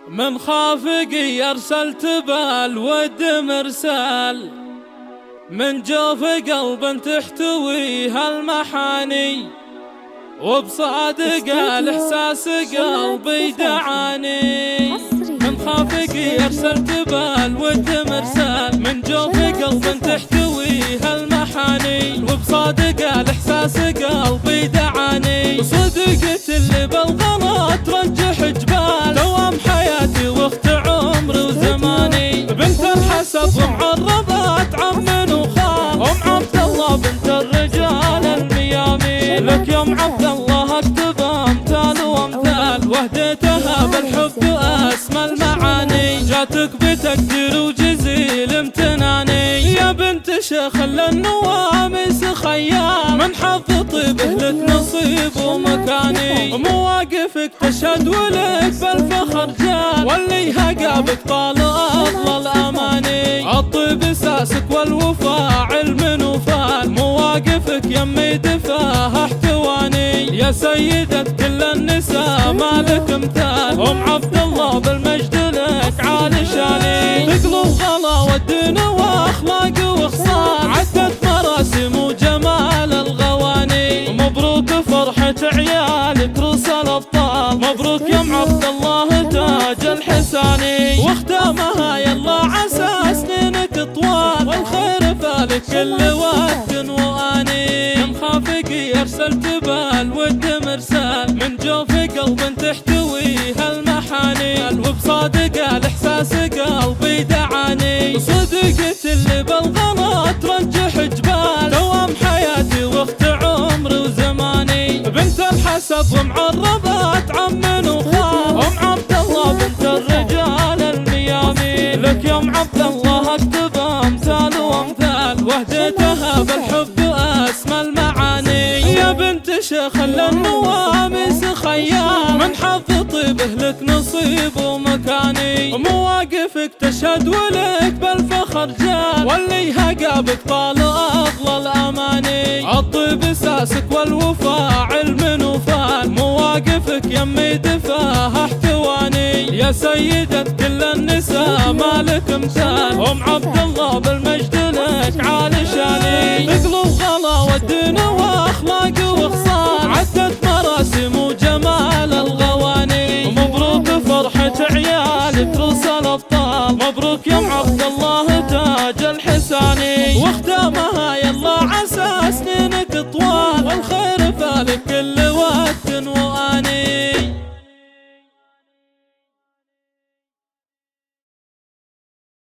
من خافقي ارسلت بالود مرسال، من جوف قلب تحتوي هالمحاني، وبصادق الاحساس قلبي دعاني. من خافقي ارسلت بالود مرسال، من جوف قلب تحتوي هالمحاني، وبصادق الاحساس قلبي دعاني. صدقت اللي بالغلط ترجح جبال، دوام حياتي واخت عمري وزماني. بنت الحسب ومعربات عم وخال، ام عبد الله بنت الرجال الميامين. لك يا ام عبد الله اكتب امثال وامثال، وهديتها بالحب اسمى المعاني. جاتك بتقدير وجزيل امتناني، يا بنت شيخ للنواميس خيال، من حظ طيبه لك نصيب ومكاني. مواقفك تشهد ولك بالفخر جال، واللي هقابك طال افضل الاماني. الطيب اساسك والوفاء علم وفال، مواقفك يمي دفاها احتواني. يا سيدة كل النساء مالك مثال، ام عبد الله بالمجد لك عالي شاني. تقلب غلا والدين واخلاق وخصال، عدت مراسم وجمال الغواني. مبروك فرحة عيالك رؤوس الابطال، مبروك يا ام عبد الله تاج الحساني. واختامها يلا عسى سنينك طوال، والخير فالك كل وقت واني. من خافقي ارسلت بالود مرسال، من جوف قلب تحتوي هالمحاني، وبصادق الاحساس قلبي دعاني. صدقت اللي بالغلط ترجح جبال، دوام حياتي واخت عمري وزماني. بنت الحسب ومعربات عم وخال، ام عبد الله بنت الرجال الميامين. لك يا ام عبد الله اكتب امثال وامثال، وهديتها بالحب اسمى المعاني. يا بنت شيخ للنواميس خيال، من حظ طيبه لك نصيب ومكاني. مواقفك تشهد ولك بالفخر جال، واللي هقابك طال افضل الاماني. الطيب اساسك والوفاء علم وفال، مواقفك يمي دفاها احتواني. يا سيدة كل النساء مالك مثال، ام عبد الله بالمجد لك عالي شاني. تقلب غلا والدين واخلاق وخصال، عدت مراسم وجمال الغواني. مبروك فرحة عيالك رؤوس الابطال، مبروك يا ام عبد الله تاج الحساني. واختامها